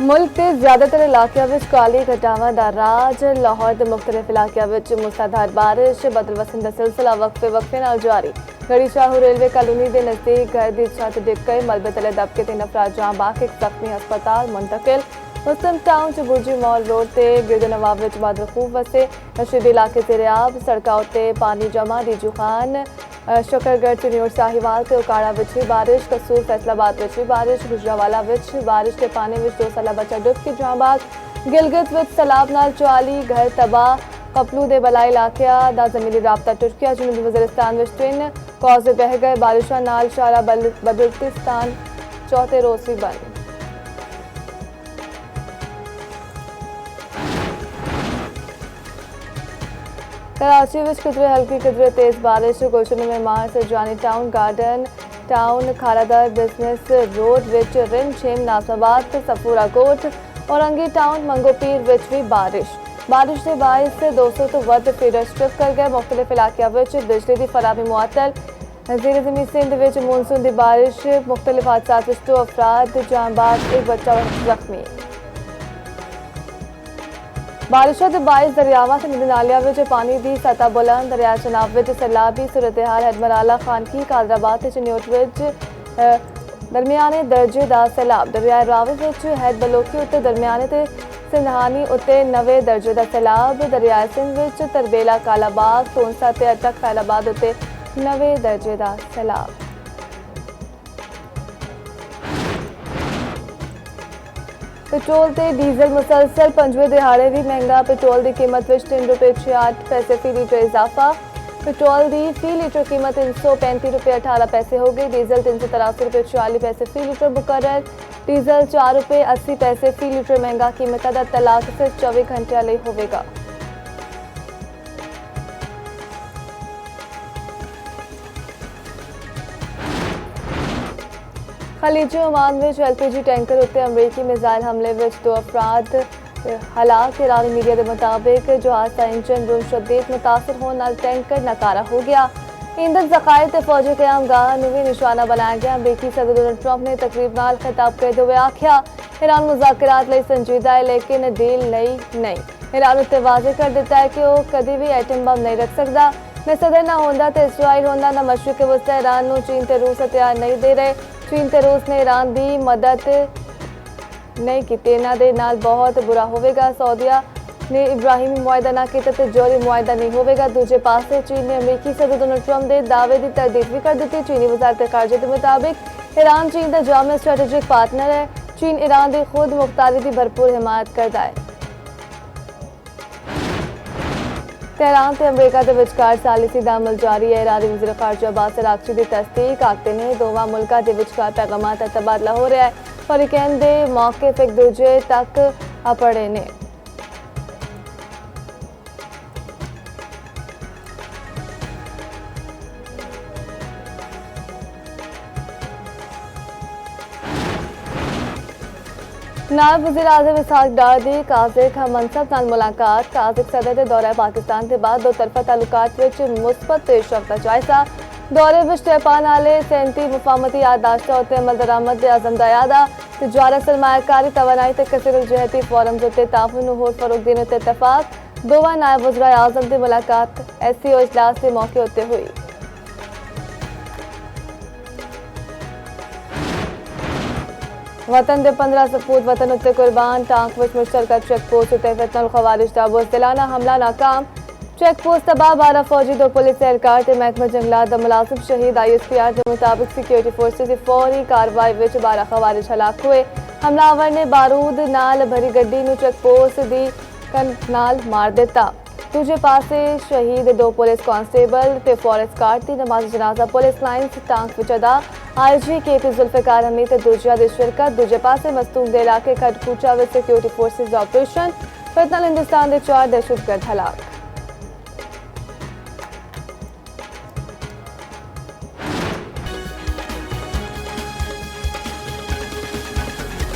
मुल्क के ज्यादातर इलाकों में काली घटावां दा राज। लाहौर के मुख्तलिफ इलाकों में मूसलाधार बारिश। बदल वसन का सिलसिला वक्फे वक्फे नाल जारी। गड़ी शाहू रेलवे कॉलोनी के नजदीक घर की छत डिग गई। मलबे तले दबके 3 अफराद जां बाक, एक जख्मी हस्पताल मुंतकिल। मुस्लिम टाउन च बुर्जी मॉल रोड से गिरद नवाब विच बादल खूब वसे। नशीबी इलाके जेरियाब सड़कों उत्ते पानी जमा। रीजू खान शकरगढ़ चिन्योट साहिवाल ते उकाड़ा विच भी बारिश। कसूर फैसलाबाद विच भी बारिश। गुजरावाला विच बारिश के पानी विच 2 साला बच्चा डुब के जां बाग। गिलगित विच सैलाब नाल 44 घर तबाह। कपलू दे बला इलाके दा जमीनी राबता टुट गया। जनूबी वजीरिस्तान विच 3 कौजे बह गए। बारिशा नाल शारा बलूचिस्तान चौथे रोज भी बंद। कराची में कितरे हल्की कितरे तेज बारिश। गुलशन में मार से जानी town garden town Kharadar business road विच रिम छेम नाजमाबाद सफूरा कोट औरंगी टाउन मंगोपीर विच भी बारिश के बायस 200 तो वध फीडर स्ट्रिप कर गए। मुख्तलिफ इलाकों में बिजली की फराहमी मुअत्तल। ज़ेर ज़मीन सिंध विच मानसून की बारिश। मुख्तलिफ हादसात विच 2 अफराद जां बाक, एक बच्चा जख्मी। बारिशों के बायस दरियावां से नदी नालियां में पानी की सतह बुलंद। दरिया चनाब में सैलाबी सूरत हाल। हैदमराला खानकी कादराबाद चिन्योट विच दरमियाने दर्जे का सैलाब। दरिया रावी विच हैद बलोकी उत्ते दरमियाने ते सिंधानी उत्ते 9वें दर्जे का सैलाब। दरिया सिंध विच तरबेला कालाबाग तोनसा ते अटक फैलाबाद उत्ते 9वें दर्जे का सैलाब। पेट्रोल ते डीजल मुसलसल 5वें दिहाड़े भी महंगा। पेट्रोल की कीमत में 3 रुपये 68 फी लीटर इजाफा। पेट्रोल की फी लीटर कीमत 335 रुपये 18 पैसे हो गई। डीजल 383 रुपये 40 पैसे फी लीटर मुकर्रर। डीजल 4 रुपये 80 पैसे फी लीटर महंगा। कीमत का तलाक सिर्फ 24 घंटे लिए होगा। खलीज ओमान में LPG टैंकर उत्ते अमरीकी मिसाइल हमले में 2 अफराद हलाक। ईरानी मीडिया के मुताबिक जहाज का इंजन रूम शदीद मुतासर होने नाल टैंकर नकारा हो गया। ईंधन जखायर ते फौजी क़याम गाह भी निशाना बनाया गया। अमरीकी सदर डोनाल्ड ट्रंप ने तकरीब नाल खिताब करते हुए आख्या ईरान मुज़ाकरात लई संजीदा है लेकिन डील नहीं। ईरान उत्ते वाज़े कर दिता है कि वह कभी भी एटम बम नहीं रख सकता। न सदर ना होंदा ते इसराइल होंदा न मशरिक वस्ता ईरान नूं चीन ते रूस हथियार नहीं दे रहे। चीन ते रूस ने ईरान की मदद नहीं की। इन्हां दे नाल बहुत बुरा होगा। सऊदिया ने इब्राहिमी मुआहदा ना किया तो जौहरी मुआहदा नहीं होगा। दूजे पासे चीन ने अमरीकी सदर डोनाल्ड ट्रंप के दावे की तरदीद भी कर दी। चीनी वजारत खारजा के मुताबिक ईरान चीन का जाम स्ट्रैटेजिक पार्टनर है। चीन ईरान की खुद मुख्तारी की भरपूर हिमायत करता है। तेहरान ते अमरीका के विचकार सालिसी दा अमल जारी है। ईरानी वज़ीर खारजा अब्बास अराग़ची की तस्दीक आखते ने दोवां मुल्कां दे विचकार पैगामां दा तबादला हो रहा है। फरीकैन दे मौक़िफ़ एक दूजे तक अपड़े ने। नायब वज़ीर आज़म इसहाक डार दी काज़िक मनसब नाल मुलाकात। काज़िक सदर के दौरा पाकिस्तान के बाद 2 तरफा ताल्लुकात विच मुस्बत पेशरफ्त का जायजा। दौरे विच तयपान आले 37 मुफाहमती याददाश्तां उत्ते अमल दरामद दे अज़म दा यादा। तिजारत सरमायाकारी तवानाई ते कसीरुल जहती फोरम्स उत्ते ताउन होर फरोग देने उत्ते इत्तफाक। दोवां नायब वज़ीर आज़म की मुलाकात SCO इजलास के मौके उत्ते हुई। वतन के 15 सपूत वतन उत्ते कुर्बान। टांक विच मुश्तरका चेक पोस्ट उत्ते फितनल खवारिज दा बुज़दिलाना हमला नाकाम। चेक पोस्ट तबाह 12 फौजी 2 पुलिस एहलकार ते महकमा जंगलात दा मुलाजिम शहीद। ISPR के मुताबिक सिक्योरिटी फोर्सेस की फौरी कार्रवाई विच 12 खवारिज हलाक हुए। हमलावर ने बारूद नाल भरी गड्डी नूं चेक पोस्ट दी कन नाल मार दिता। दूजे पासे शहीद 2 पुलिस कांस्टेबल ते फॉरेस्ट गार्ड की नमाज जनाजा पुलिस लाइन्स टांक विच अदा। IG KP जुल्फ़िकार हमीद ते दूजिया दी शिरकत। दूजे पासे मस्तूक दे इलाके खटकूचा विच सिक्योरिटी फोर्सेस ऑपरेशन। फितनल हिंदुस्तान के 4 दहशतगर्द हलाक।